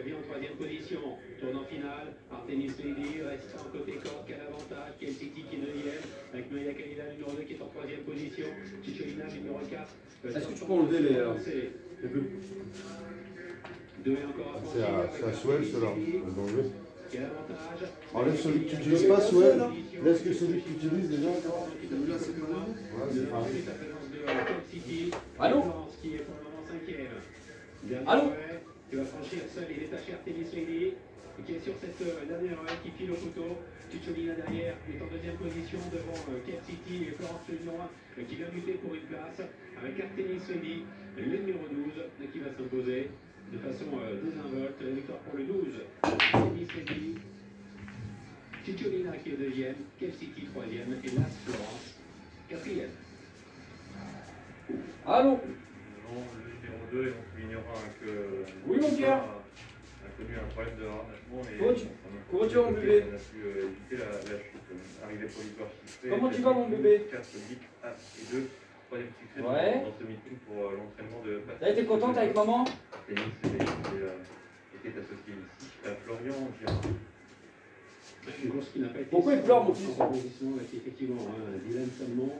Bien en troisième position, tournant final, Artemis Lady reste en côté corde, quel avantage, quel City qui est deuxième, avec Maya Kalila numéro 2 qui est en troisième position, Chicholina numéro 4. Est-ce que tu peux enlever les... Deux et encore à C'est à Swell cela. Quel avantage. Enlève celui que tu n'utilises pas, Swell. Laisse que celui que tu utilises déjà. Celui-là c'est pas mal. Ouais, allô? Qui est pour le moment cinquième. Allô? Qui va franchir seul et détacher Artemis Lady, qui est sur cette dernière oreille qui file au couteau. Chicholina derrière est en deuxième position devant Cap City et Florence le numéro 1 qui vient lutter pour une place avec Artemis Lady, le numéro 12 qui va s'imposer de façon désinvolte. La victoire pour le 12, Artemis Lady, Chicholina qui est deuxième, Cap City troisième et Las Florence quatrième. Allô? Le numéro 2 et on soulignera que oui, mon Pierre a connu un problème de harnachement et comment tu vas, mon bébé? on a pu éviter la chute. Arrivé pour l'histoire chiffrée. Comment tu vas, mon bébé? 4 bits, 1 et 2. Troisième succès dans ce meeting pour l'entraînement de Patrick. T'as été contente avec maman? Tennis était associé ici à Florian Girard. Une course qui n'a pas été. Pourquoi il pleure, mon fils? Effectivement, Dylan seulement.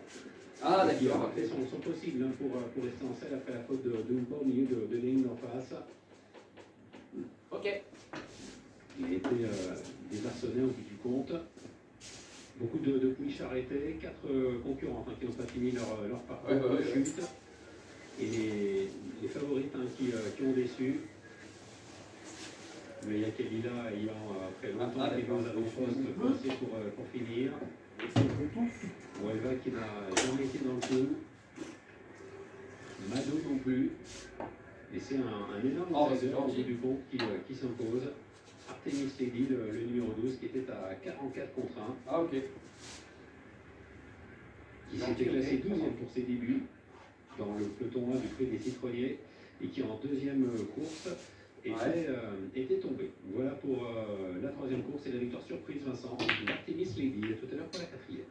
Ah, Il d'accord. a fait son possible pour rester en selle après la faute de Oumpa au milieu de ligne d'en face. Ok. Il a été désarçonné au bout du compte. Beaucoup de pouliches arrêtées, 4 concurrents qui n'ont pas fini leur parcours de chute. Et les favorites qui ont déçu. Mais il y a Kalila ayant après longtemps arrivé aux avant-postes coincé pour finir. Huelva qui n'a jamais été dans le coup. Mado non plus. Et c'est un énorme outsider au bout du compte qui s'impose. Artemis Lady, le numéro 12, qui était à 44 contre 1. Ah, ok. Qui s'était classé 12e pour ses débuts dans le peloton 1 du prix des citronniers et qui en deuxième course était tombé. Voilà pour la troisième course et la victoire surprise, Vincent, d'Artemis Lady. À tout à l'heure pour la quatrième.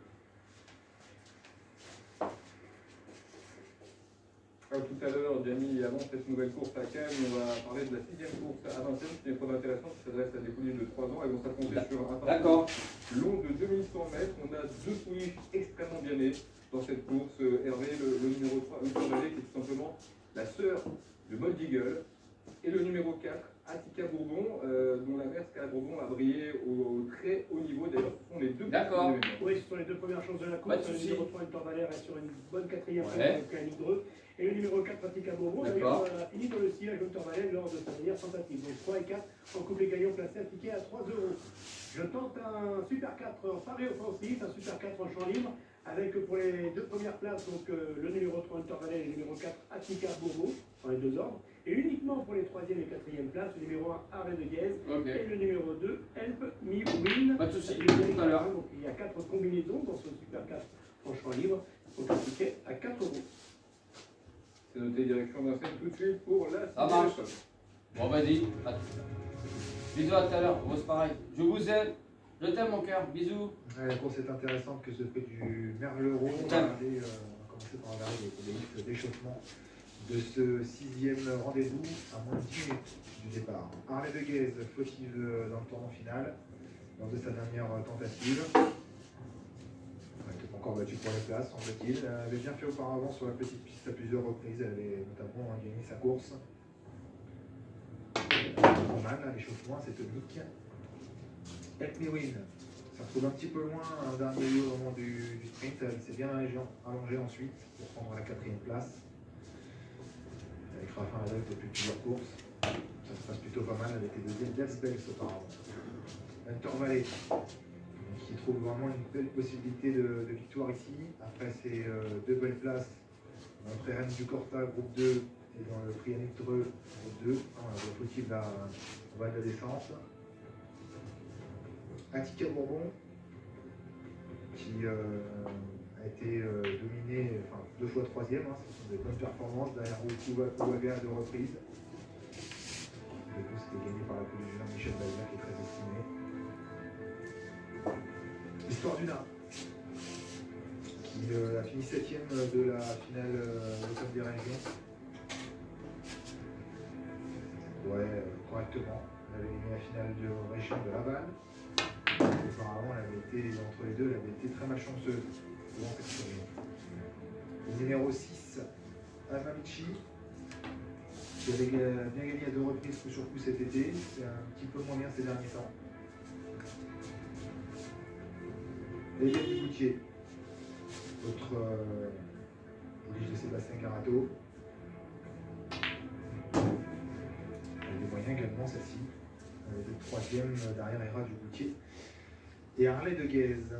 Tout à l'heure, Gianni, avant cette nouvelle course à Cannes, on va parler de la 6e course à Vincennes, qui est très intéressante, qui s'adresse à des pouliches de 3 ans. Elles vont s'affronter sur un parcours long de 2100 mètres. On a 2 pouliches extrêmement bien nées dans cette course. Hervé, le numéro 3, Hunter Valley, qui est tout simplement la sœur de Mold Eagle. Et le numéro 4, Attica Bourbon, dont la mère Scala Bourbon a brillé au très haut niveau. D'ailleurs, ce sont les deux. D'accord. Oui, ce sont les deux premières choses de la course. Le numéro 3, Hunter Valley, reste sur une bonne quatrième place avec un ligne. Et le numéro 4, Attica Bourbon, d'ailleurs, a fini dans le sillage Hunter Valley lors de sa dernière tentative. Donc 3 et 4 en couplet gagnant placé à ticket à 3 €. Je tente un Super 4 en pari offensif, un Super 4 en champ libre, avec pour les deux premières places, donc le numéro 3 Hunter Valley et le numéro 4 Attica Bourbon, dans les deux ordres. Et uniquement pour les 3e et 4e places, le numéro 1 Arrêt de Guèze et le numéro 2 Help Me Win. Pas de soucis, tout à l'heure. Donc il y a 4 combinaisons dans ce Super 4 en champ libre, donc un ticket à 4 €. C'est noté direction Vincennes tout de suite pour la 6e. Ça marche. Bon, vas-y. Bisous à tout à l'heure. Bon, c'est pareil. Je vous aime. Je t'aime, mon cœur. Bisous. Ouais, la course est intéressante que ce prix du Merleron. On va commencer par regarder les listes d'échauffement de ce 6e rendez-vous à moins de 10 minutes du départ. Arrêt de Guèze, fautive dans le tournant final, lors de sa dernière tentative. Elle n'était pas encore battue pour les places, semble-t-il. Elle avait bien fait auparavant sur la petite piste à plusieurs reprises. Elle avait notamment gagné sa course. Normal, l'échauffement, c'est tonique. Help Me Win, ça retrouve un petit peu loin un dernier lieu au moment du sprint. Elle s'est bien allongée ensuite pour prendre la 4e place. Avec Rafa Adolphe depuis plusieurs courses. Ça se passe plutôt pas mal. Elle était deuxième d'Elsbels auparavant. Hunter Valley, qui trouve vraiment une belle possibilité de victoire ici. Après ces 2 belles places, dans le prix Rennes du Corta, groupe 2, et dans le prix Yannick Dreux, groupe 2, faut-il la bas de la descente. Attica Bourbon, qui a été dominé, enfin 2 fois 3e, ce sont des bonnes performances derrière Kouwaga à 2 reprises. Le tout c'était gagné par la pouliche de Michel Balbert qui est très estimé. L'histoire du nain, qui a fini 7e de la finale Open des Régions. Ouais, correctement. gagné la finale de région de Laval. Auparavant, elle avait été, entre les deux, elle avait été très malchanceuse devant cette série. Le numéro 6, Amamichi, qui avait bien gagné à 2 reprises coup sur coup cet été. C'est un petit peu moins bien ces derniers temps. Et Yann Goutier, autre pouliche de Sébastien Garato. Elle a des moyens également, celle-ci. Elle est troisième derrière Hera du Goutier. Et Harley de Guèze.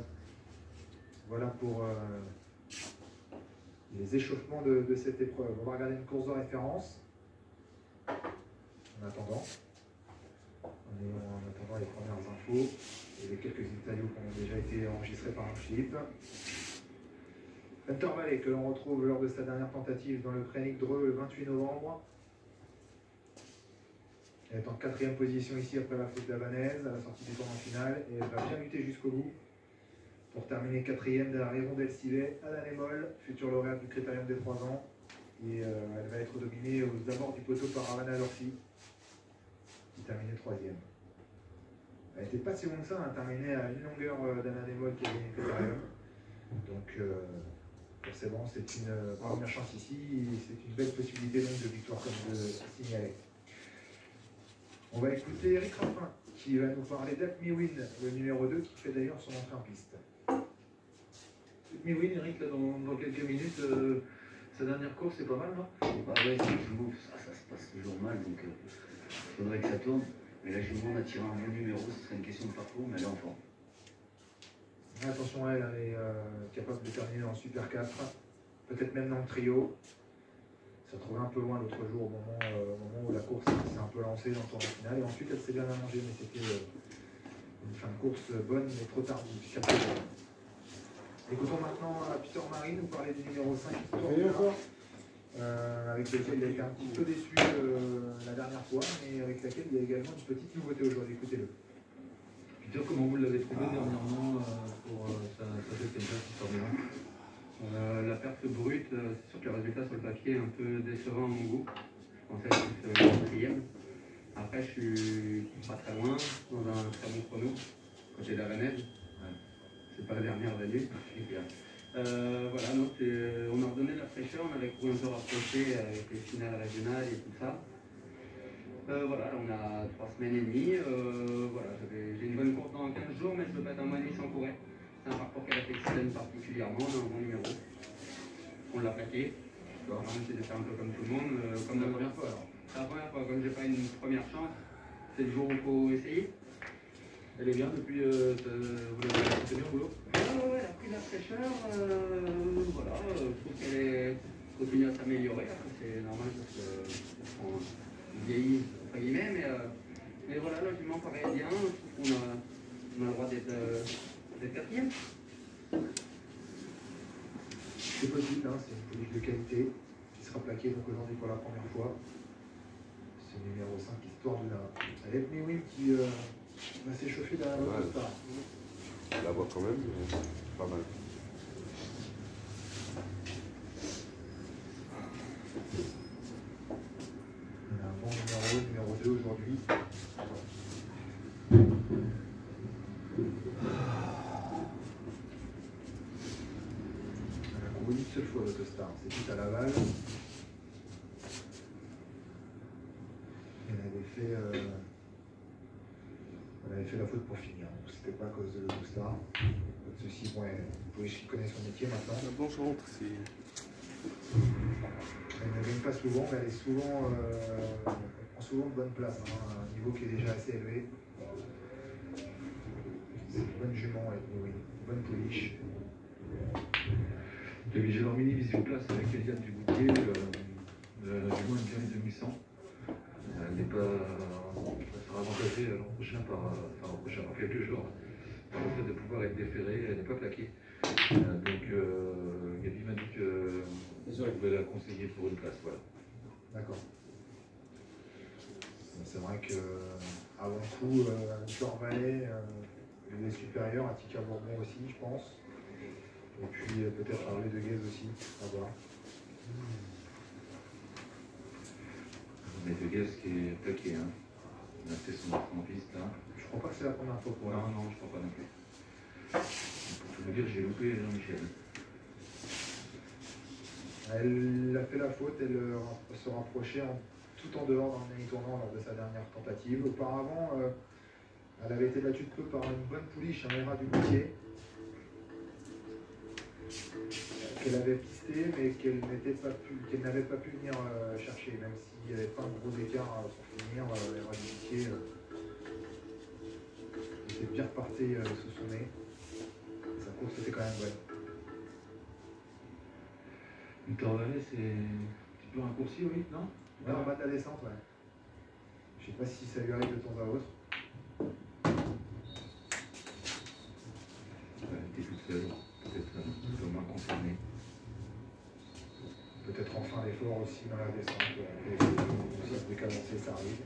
Voilà pour les échauffements de cette épreuve. On va regarder une course de référence. En attendant les premières infos et les quelques interviews qui ont déjà été enregistrées par Philippe. Hunter Valley, que l'on retrouve lors de sa dernière tentative dans le Crénic Dreux le 28 novembre. Elle est en 4e position ici après la faute d'Avanaise à la sortie du tournoi final et elle va bien lutter jusqu'au bout pour terminer 4e derrière Hirondelle Civet, Alain Emol, futur lauréat du Critérium des 3 ans. Et elle va être dominée aux abords du poteau par Havana Lorsi, qui terminait 3e. Elle n'était pas si loin que ça, elle a terminé à une longueur d'Alain Emol qui a gagné le Critérium. Donc forcément c'est une première chance ici, c'est une belle possibilité donc de victoire comme je signalais. On va écouter Eric Raffin qui va nous parler d'Apmiwin, le numéro 2, qui fait d'ailleurs son entrée en piste. Apmiwin, Eric, là, dans quelques minutes, sa dernière course, c'est pas mal, non? Bah ouais, c'est toujours, ça se passe toujours mal, donc il faudrait que ça tourne. Mais là, je me demande à tirer un bon numéro, ce serait une question de parcours, mais elle est en forme. Attention à elle, elle est capable de terminer en Super 4, peut-être même dans le trio. Ça trouvait un peu loin l'autre jour au moment où la course s'est un peu lancée dans le tournoi final. Et ensuite, elle s'est bien allongée, mais c'était une fin de course bonne, mais trop tardive. Écoutons maintenant Peter Marie nous parler du numéro 5, avec lequel il a été un petit peu déçu la dernière fois, mais avec laquelle il y a également une petite nouveauté aujourd'hui. Écoutez-le. Peter, comment vous l'avez trouvé dernièrement pour sa deuxième place qui sort de là? La perte brute, c'est sûr que le résultat sur le papier est un peu décevant à mon goût. Je pensais être quatrième. Après, je suis pas très loin, dans un très bon chrono, côté d'Avanaise. C'est pas la dernière d'année. Voilà, donc on a redonné de la fraîcheur, on avait couru un peu rapproché avec les finales régionales et tout ça. Voilà, on a 3 semaines et demie. Voilà, j'ai une bonne course dans 15 jours, mais je veux pas être un mois et demi sans courir. C'est un parcours qui affectionne particulièrement, on a un bon numéro. On l'a plaqué. On a essayé de faire un peu comme tout le monde. Comme la première fois alors. C'est la première fois, comme j'ai pas une première chance, c'est le jour où il faut essayer. Elle est bien depuis, vous l'avez bien au boulot? Ouais, elle a pris de la fraîcheur. Voilà, je trouve qu'elle continue à s'améliorer. C'est normal parce qu'on vieillit, entre guillemets, mais voilà, là, je m'en paraît bien. Je trouve qu'on a le droit d'être quatrième. C'est possible, hein, c'est une pouliche de qualité qui sera plaquée donc aujourd'hui pour la première fois. C'est le numéro 5, Histoire de la Apmiwin qui va s'échauffer derrière le star. On la voit quand même, mais pas mal. Il a un bon numéro 2 aujourd'hui. Oui, une seule fois l'autostar, c'est tout à Laval. Elle avait fait la faute pour finir, c'était pas à cause de l'autostar. Pas de soucis, bon, vous pouvez connaître son métier maintenant. La blanche rentre, c'est. Elle ne gagne pas souvent, mais elle est souvent, elle prend souvent de bonnes places, hein, à un niveau qui est déjà assez élevé. C'est une bonne jument, oui, une bonne pouliche. J'ai leur mini vision place avec Eliane Dugoutier, la jument est bien 2100. Elle n'est pas. Elle sera avantagée l'an prochain par quelques jours. Par le fait de pouvoir être déférée, elle n'est pas plaquée. Donc Gabi m'a dit que je pouvais la conseiller pour une place, voilà. D'accord. C'est vrai que avant tout, Victor Vallée, il est supérieur à Tika Bourbon aussi, je pense. Et puis peut-être Harley de Guèze aussi, à voir. Mais de Guèze qui est plaqué, hein. a fait son entrée en piste là. Je crois pas que c'est la première fois pour elle. Non, je crois pas non plus. Pour tout vous dire, j'ai loupé Jean-Michel. Elle a fait la faute, elle se rapprochait tout en dehors dans le demi-tournant lors de sa dernière tentative. Auparavant, elle avait été battue de peu par une bonne pouliche, un Hera du Boutier, qu'elle avait pisté, mais qu'elle n'avait pas pu venir chercher, même s'il n'y avait pas un gros écart pour finir. Hera du Boutier était bien reparti sous son nez. Sa course était quand même bonne. Victor Vallée, c'est un petit peu raccourci, oui, non? Ouais, en bas de la descente, ouais. Je sais pas si ça lui arrive de temps à autre. Elle était toute seule, peut-être un peu moins concernée. Peut-être enfin l'effort aussi dans la descente. Et si ça peut avancer, ça arrive.